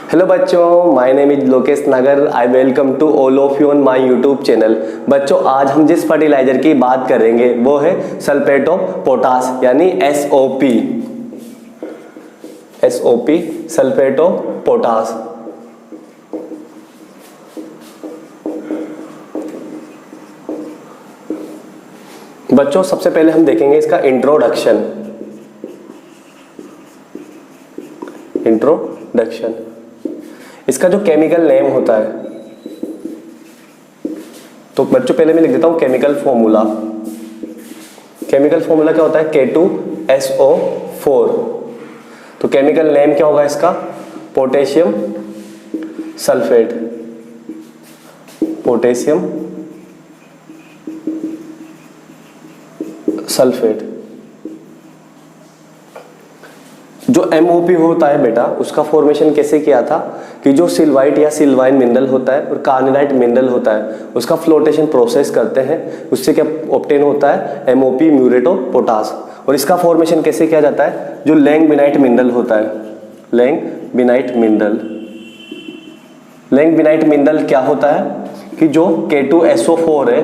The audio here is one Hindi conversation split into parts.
हेलो बच्चों, my name is Lokesh Nagar. I welcome to all of you on my YouTube channel. बच्चों, आज हम जिस फर्टिलाइजर की बात करेंगे वो है सल्फेट ऑफ पोटास यानी SOP। SOP sulphate of potash. बच्चों, सबसे पहले हम देखेंगे इसका इंट्रोडक्शन। इसका जो केमिकल नेम होता है, तो बच्चों पहले मैं लिख देता हूं केमिकल फॉर्मूला। केमिकल फॉर्मूला क्या होता है? K2SO4। तो केमिकल नेम क्या होगा इसका? Potassium sulphate. Potassium sulphate. जो MOP होता है बेटा, उसका फॉर्मेशन कैसे किया था कि जो सिल्वाइट या सिल्वाइन मिनरल होता है और कार्निलाइट मिनरल होता है, उसका फ्लोटेशन प्रोसेस करते हैं, उससे क्या ऑब्टेन होता है? MOP muriate of potash. और इसका फॉर्मेशन कैसे किया जाता है? जो लैंगबिनाइट मिनरल होता है, लैंगबिनाइट मिनरल। लैंगबिनाइट मिनरल क्या होता है कि जो K2SO4 है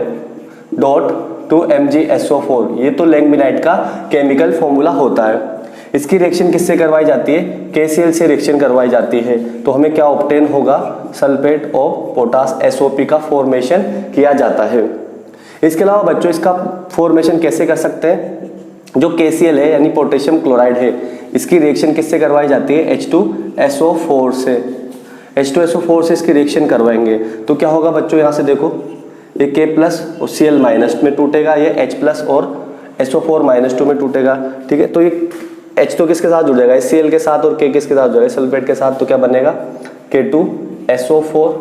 डॉट टू MgSO4, ये तो लैंगबिनाइट का केमिकल फॉर्मूला होता है। इसकी रिएक्शन किससे करवाई जाती है? KCl से रिएक्शन करवाई जाती है। तो हमें क्या ऑब्टेन होगा? सल्फेट ऑफ पोटास SOP का फॉर्मेशन किया जाता है। इसके अलावा बच्चों, इसका फॉर्मेशन कैसे कर सकते हैं? जो KCl है यानी पोटेशियम क्लोराइड है, इसकी रिएक्शन किससे करवाई जाती है? H2SO4 से। H2SO4 से इसकी रिएक्शन करवाएंगे तो क्या होगा बच्चों? यहाँ से देखो, ये K प्लस और Cl माइनस में टूटेगा, ये H प्लस और SO4-2 में टूटेगा। ठीक है, तो ये H तो किसके साथ जुड़ जाएगा? Cl के साथ, और K किसके साथ जुड़ेगा? सल्फेट के साथ। तो क्या बनेगा? K2SO4,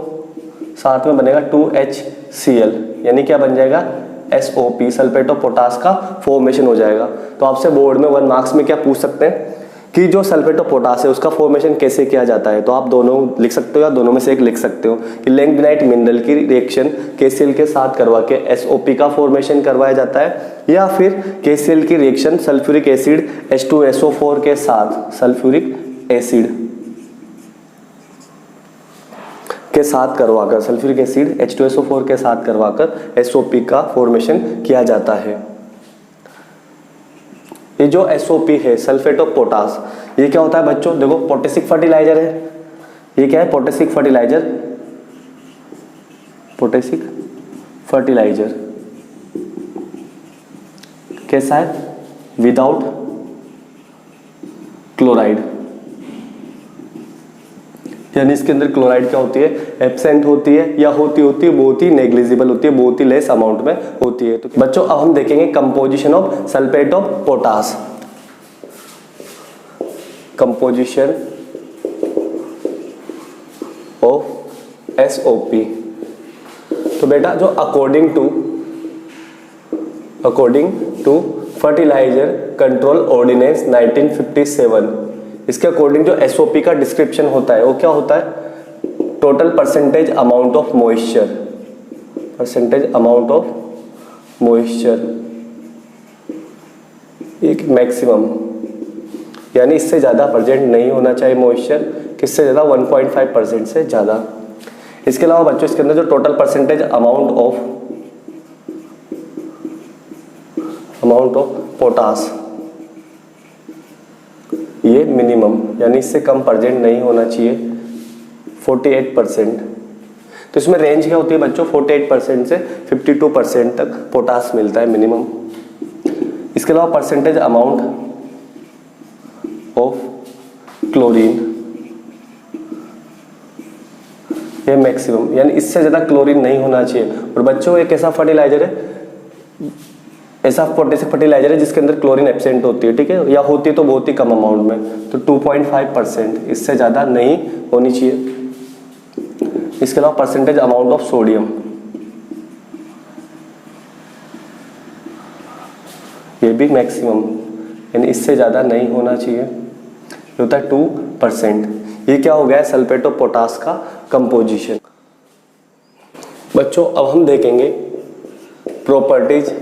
साथ में बनेगा 2HCl, यानी क्या बन जाएगा? SOP सल्फेट ऑफ पोटास का फॉर्मेशन हो जाएगा। तो आपसे बोर्ड में 1 मार्क्स में क्या पूछ सकते हैं कि जो सल्फेट ऑफ पोटास है उसका फॉर्मेशन कैसे किया जाता है? तो आप दोनों लिख सकते हो या दोनों में से एक लिख सकते हो कि लैंगबिनाइट मिनरल की रिएक्शन KCl के साथ करवा के SOP का फॉर्मेशन करवाया जाता है, या फिर KCl की रिएक्शन सल्फ्यूरिक एसिड H2SO4 के साथ, सल्फ्यूरिक एसिड के साथ करवाकर, सल्फ्यूरिक एसिड H2SO4 के साथ करवाकर SOP का फॉर्मेशन किया जाता है। ये जो SOP है सल्फेट ऑफ पोटास, ये क्या होता है बच्चों? देखो, पोटेशिक फर्टिलाइजर है। ये क्या है? Potassic fertiliser. पोटेशिक फर्टिलाइजर कैसा है? विदाउट क्लोराइड, यानी इसके अंदर क्लोराइड क्या होती है? एब्सेंट होती है, या होती है बहुत ही नेग्लिजिबल होती है, बहुत ही लेस अमाउंट में होती है। तो बच्चों, अब हम देखेंगे composition of sulphate of potash. Composition of SOP। तो बेटा, जो according to fertiliser control ordinance 1957, इसके अकॉर्डिंग जो SOP का डिस्क्रिप्शन होता है वो क्या होता है? Total percentage amount of moisture. Percentage amount of moisture, एक मैक्सिमम, यानी इससे ज़्यादा प्रेजेंट नहीं होना चाहिए मॉइस्चर। किससे ज़्यादा? 1.5% से ज़्यादा। इसके अलावा बच्चों, इसके अंदर जो total percentage amount of potash, ये मिनिमम, यानी इससे कम प्रेजेंट नहीं होना चाहिए, 48%। तो इसमें रेंज क्या होती है बच्चों? 48% से 52% तक पोटास मिलता है मिनिमम। इसके अलावा परसेंटेज अमाउंट ऑफ क्लोरीन, ये मैक्सिमम, यानी इससे ज़्यादा क्लोरीन नहीं होना चाहिए। और बच्चों, एक ऐसा फर्टिलाइजर है, ऐसा पोटेशिक फर्टिलाइजर है जिसके अंदर क्लोरीन एब्सेंट होती है, ठीक है, या होती है तो बहुत ही कम अमाउंट में, तो 2.5%, इससे ज़्यादा नहीं होनी चाहिए। इसके अलावा परसेंटेज अमाउंट ऑफ सोडियम, ये भी मैक्सिमम, यानी इससे ज़्यादा नहीं होना चाहिए, ये होता है 2%। ये क्या हो गया? सल्फेट ऑफ पोटास का कंपोजिशन। बच्चों, अब हम देखेंगे properties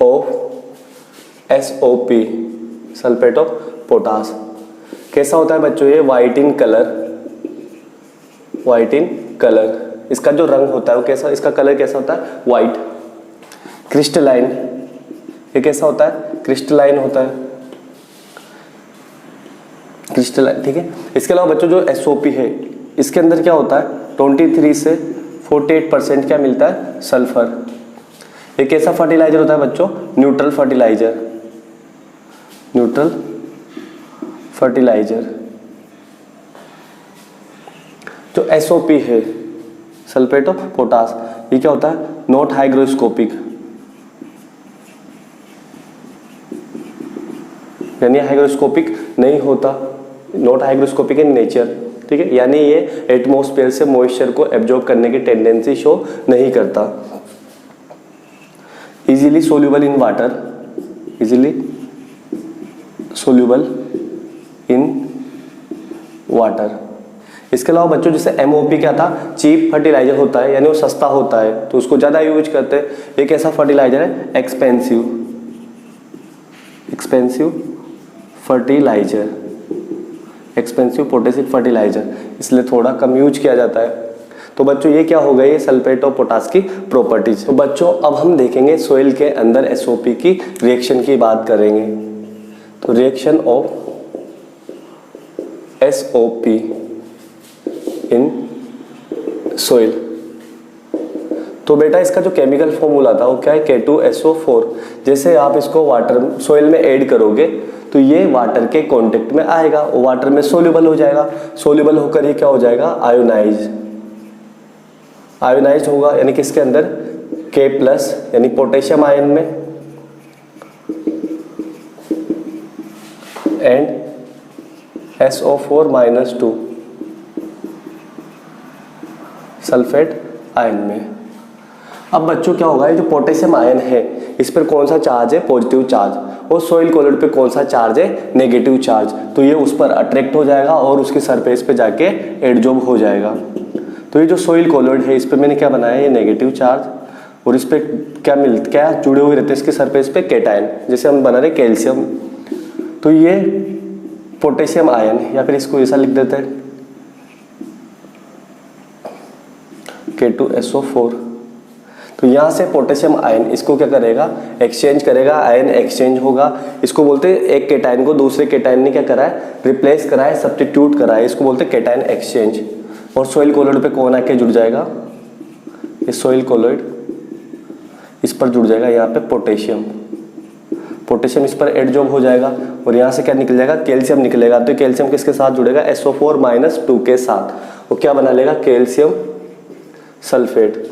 of SOP sulphate of potash. कैसा होता है बच्चों ये वाइट इन कलर, इसका जो रंग होता है वो कैसा, इसका कलर कैसा होता है वाइट। क्रिस्टलाइन, ये कैसा होता है क्रिस्टलाइन होता है, क्रिस्टलाइन, ठीक है। इसके अलावा बच्चों जो SOP है इसके अंदर क्या होता है 23 से 48% क्या मिलता है सल्फर। ये कैसा फर्टिलाइजर होता है बच्चों न्यूट्रल फर्टिलाइजर। जो SOP है सल्फेट ऑफ पोटास, ये क्या होता है नॉट हाइग्रोस्कोपिक, यानी हाइग्रोस्कोपिक नहीं होता, नॉट हाइग्रोस्कोपिक इन नेचर, ठीक है, यानी ये एटमॉस्फेयर से मॉइस्चर को एब्जॉर्ब करने की टेंडेंसी शो नहीं करता। Easily soluble in water, easily soluble in water. इसके अलावा बच्चों जैसे MOP क्या था चीप फर्टिलाइजर होता है, यानी वो सस्ता होता है तो उसको ज़्यादा यूज करते हैं। एक ऐसा फर्टिलाइजर है expensive fertiliser, expensive potassium fertiliser, इसलिए थोड़ा कम यूज किया जाता है। तो बच्चों ये क्या हो गई सल्फेट ऑफ पोटास की प्रॉपर्टीज। तो बच्चों अब हम देखेंगे सोइल के अंदर SOP की रिएक्शन की बात करेंगे। तो reaction of SOP in soil, तो बेटा इसका जो केमिकल फॉर्मूला था वो क्या है K2SO4। जैसे आप इसको वाटर सोइल में ऐड करोगे तो ये वाटर के कांटेक्ट में आएगा, वो वाटर में सोल्यूबल हो जाएगा, सोल्यूबल होकर ये क्या हो जाएगा आयोनाइज होगा, यानी किसके अंदर K+ यानी पोटेशियम आयन में एंड SO4-2 सल्फेट आयन में। अब बच्चों क्या होगा ये जो पोटेशियम आयन है इस पर कौन सा चार्ज है पॉजिटिव चार्ज, और सोइल कॉलोइड पे कौन सा चार्ज है नेगेटिव चार्ज, तो ये उस पर अट्रैक्ट हो जाएगा और उसकी सरफेस पे जाके एडजॉर्ब हो जाएगा। तो ये जो सोइल कॉलोइड है इस पे मैंने क्या बनाया ये नेगेटिव चार्ज, और इस पे क्या जुड़े हुए रहते हैं इसकी सरफेस पे केटायन, जैसे हम बना रहे कैल्शियम। तो ये पोटेशियम आयन, या फिर इसको ऐसा लिख देते हैं K2SO4। तो यहाँ से पोटेशियम आयन इसको क्या करेगा एक्सचेंज करेगा, आयन एक्सचेंज होगा। इसको बोलते हैं एक केटायन को दूसरे केटायन ने क्या करा है रिप्लेस करा है, सब्स्टिट्यूट करा है, इसको बोलते हैं केटायन एक्सचेंज। और सोइल कॉलोइड पे कौन आके जुड़ जाएगा ये सोइल कॉलोइड, इस पर जुड़ जाएगा यहाँ पे पोटेशियम इस पर एडजॉर्ब हो जाएगा, और यहाँ से क्या निकल जाएगा कैल्शियम निकलेगा। तो कैल्शियम किसके साथ जुड़ेगा SO4-2 के साथ, वो क्या बना लेगा कैल्शियम सल्फेट।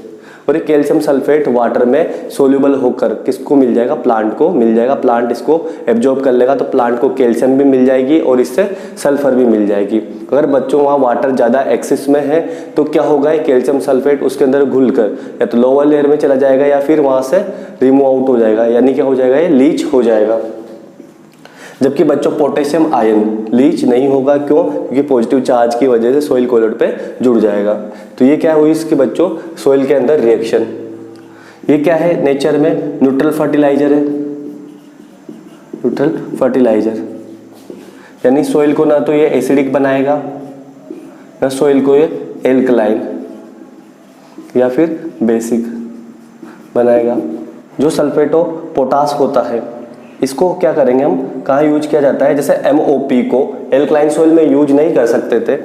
और ये कैल्शियम सल्फेट वाटर में सोल्यूबल होकर किसको मिल जाएगा प्लांट को मिल जाएगा, प्लांट इसको एब्जॉर्ब कर लेगा, तो प्लांट को कैल्शियम भी मिल जाएगी और इससे सल्फर भी मिल जाएगी। अगर बच्चों वहाँ वाटर ज़्यादा एक्सेस में है तो क्या होगा ये कैल्शियम सल्फेट उसके अंदर घुल कर या तो लोअर लेयर में चला जाएगा या फिर वहाँ से रिमूव आउट हो जाएगा, यानी क्या हो जाएगा ये लीच हो जाएगा। जबकि बच्चों पोटेशियम आयन लीच नहीं होगा, क्यों, क्योंकि पॉजिटिव चार्ज की वजह से सोइल कॉलोइड पे जुड़ जाएगा। तो ये क्या हुई इसके बच्चों सोइल के अंदर रिएक्शन। ये क्या है नेचर में न्यूट्रल फर्टिलाइजर है, न्यूट्रल फर्टिलाइजर, यानी सोइल को ना तो ये एसिडिक बनाएगा ना सोइल को ये एल्कलाइन या फिर बेसिक बनाएगा। जो सल्फेट ऑफ पोटास होता है इसको क्या करेंगे हम कहाँ यूज किया जाता है, जैसे MOP को एल्कलाइन सोइल में यूज नहीं कर सकते थे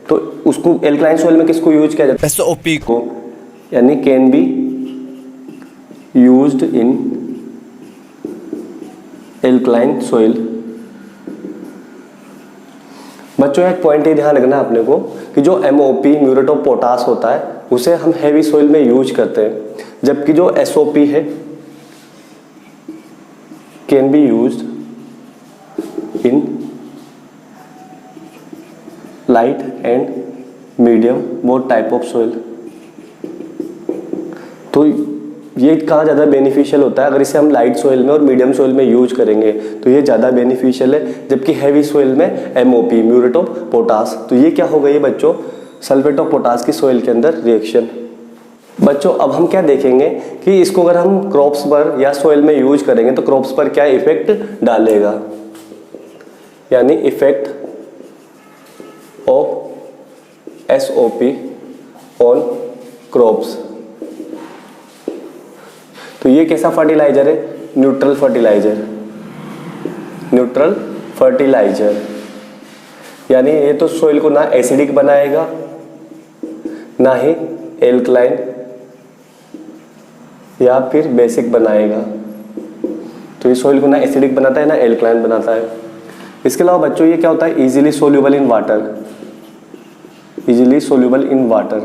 तो उसको एल्कलाइन सोइल में किसको यूज किया जाता है SOP को, यानी can be used in alkaline soil. बच्चों एक पॉइंट ये ध्यान रखना अपने को कि जो MOP म्यूरेट ऑफ पोटास होता है उसे हम हैवी सोइल में यूज करते हैं, जबकि जो SOP है can be used in light and medium both type of soil. तो ये कहाँ ज़्यादा बेनिफिशियल होता है, अगर इसे हम लाइट सोइल में और मीडियम सोइल में यूज करेंगे तो ये ज़्यादा बेनिफिशियल है, जबकि हैवी सोइल में MOP म्यूरेट ऑफ पोटास। तो ये क्या हो गई बच्चों सल्फेट ऑफ पोटास की सोइल के अंदर रिएक्शन। बच्चों अब हम क्या देखेंगे कि इसको अगर हम क्रॉप्स पर या सोइल में यूज करेंगे तो क्रॉप्स पर क्या इफेक्ट डालेगा, यानी effect of SOP on crops. तो ये कैसा फर्टिलाइजर है? Neutral fertiliser. न्यूट्रल फर्टिलाइजर यानी ये तो सोइल को ना एसिडिक बनाएगा ना ही एल्कलाइन या फिर बेसिक बनाएगा। तो ये सोइल को ना एसिडिक बनाता है ना एल्कलाइन बनाता है। इसके अलावा बच्चों ये क्या होता है? Easily soluble in water. Easily soluble in water.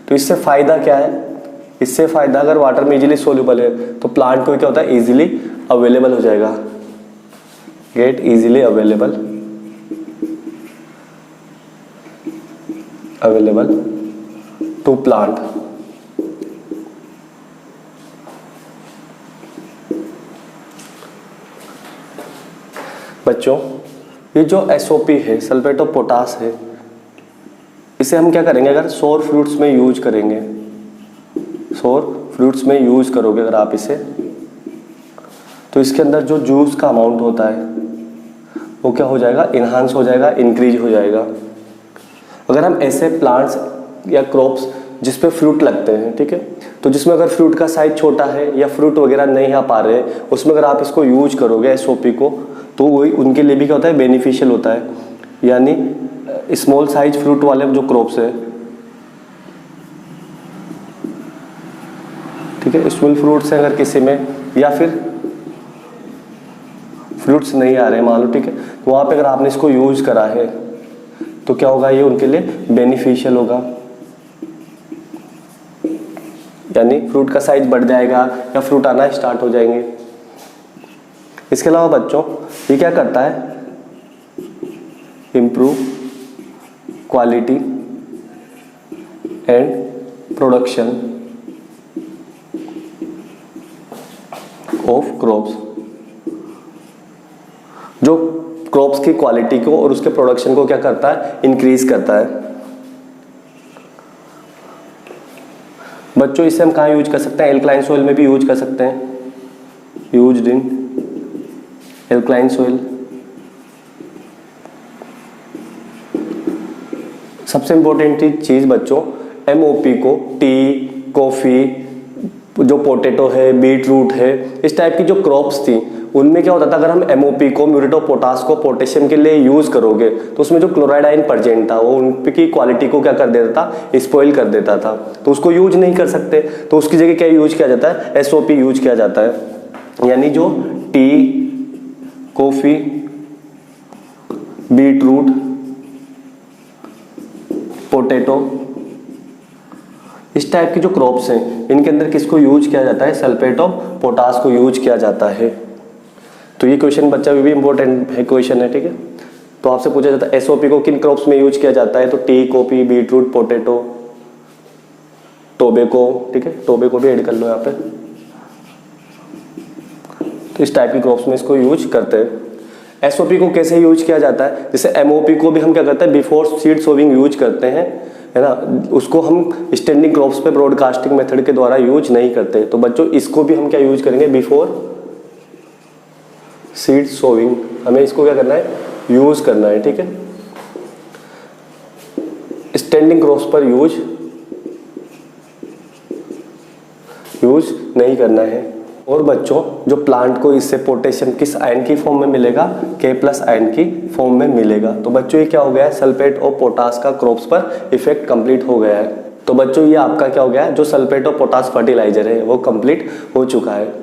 तो इससे फायदा क्या है? इससे फायदा अगर वाटर में इजीली सोल्यूबल है तो प्लांट को क्या होता है? इजीली अवेलेबल हो जाएगा। Get easily available to plant. बच्चों ये जो SOP है, सल्फेट ऑफ पोटास है, इसे हम क्या करेंगे? अगर सोर फ्रूट्स में यूज करेंगे, सोर फ्रूट्स में यूज करोगे अगर आप इसे, तो इसके अंदर जो जूस का अमाउंट होता है वो क्या हो जाएगा? इन्हांस हो जाएगा, इंक्रीज हो जाएगा। अगर हम ऐसे प्लांट्स या क्रॉप्स जिस पे फ्रूट लगते हैं, ठीक है, तो जिसमें अगर फ्रूट का साइज छोटा है या फ्रूट वगैरह नहीं आ पा रहे, उसमें अगर आप इसको यूज करोगे SOP को, तो वही उनके लिए भी क्या होता है? बेनिफिशियल होता है। यानी स्मॉल साइज फ्रूट वाले जो क्रॉप्स है, ठीक है, स्मॉल फ्रूट्स हैं अगर किसी में, या फिर फ्रूट्स नहीं आ रहे हैं मान लो, ठीक है, तो वहाँ पे अगर आपने इसको यूज करा है तो क्या होगा? ये उनके लिए बेनिफिशियल होगा। यानी फ्रूट का साइज बढ़ जाएगा या फ्रूट आना स्टार्ट हो जाएंगे। इसके अलावा बच्चों ये क्या करता है? Improve quality and production of crops. जो क्रॉप्स की क्वालिटी को और उसके प्रोडक्शन को क्या करता है? इंक्रीज करता है। बच्चों इसे हम कहाँ यूज कर सकते हैं? एल्कलाइन सोइल में भी यूज कर सकते हैं। Used in alkaline soil. सबसे इंपॉर्टेंट चीज बच्चों, MOP को टी, कॉफी, जो पोटैटो है, बीट रूट है, इस टाइप की जो क्रॉप्स थी उनमें क्या होता था? अगर हम MOP को, म्यूरेट ऑफ पोटास को पोटेशियम के लिए यूज करोगे तो उसमें जो क्लोराइड आयन प्रेजेंट था वो उनकी क्वालिटी को क्या कर देता था? स्पॉइल कर देता था। तो उसको यूज नहीं कर सकते, तो उसकी जगह क्या यूज किया जाता है? SOP यूज किया जाता है। यानी जो tea, coffee, beetroot, potato, इस टाइप की जो क्रॉप्स हैं इनके अंदर किसको यूज किया जाता है? सल्फेट ऑफ पोटास को यूज किया जाता है। तो ये क्वेश्चन बच्चा भी इंपॉर्टेंट है क्वेश्चन है, ठीक है। तो आपसे पूछा जाता है SOP को किन क्रॉप्स में यूज किया जाता है? तो tea, coffee, beetroot, potato, tobacco, ठीक है, टोबैको भी ऐड कर लो यहाँ पे। तो इस टाइप की क्रॉप्स में इसको यूज करते हैं। SOP को कैसे यूज किया जाता है? जैसे MOP को भी हम क्या करते हैं? बिफोर सीड सोविंग यूज करते हैं, है ना। उसको हम स्टैंडिंग क्रॉप्स पे ब्रॉडकास्टिंग मेथड के द्वारा यूज नहीं करते। तो बच्चों इसको भी हम क्या यूज करेंगे? बिफोर सीड सोविंग हमें इसको क्या करना है? यूज करना है, ठीक है। स्टैंडिंग क्रॉप्स पर यूज नहीं करना है। और बच्चों जो प्लांट को इससे पोटेशियम किस आयन की फॉर्म में मिलेगा? K+ आयन की फॉर्म में मिलेगा। तो बच्चों ये क्या हो गया है? सल्फेट ऑफ पोटास का क्रॉप्स पर इफेक्ट कंप्लीट हो गया है। तो बच्चों ये आपका क्या हो गया है? जो सल्फेट ऑफ पोटास फर्टिलाइजर है वो कंप्लीट हो चुका है।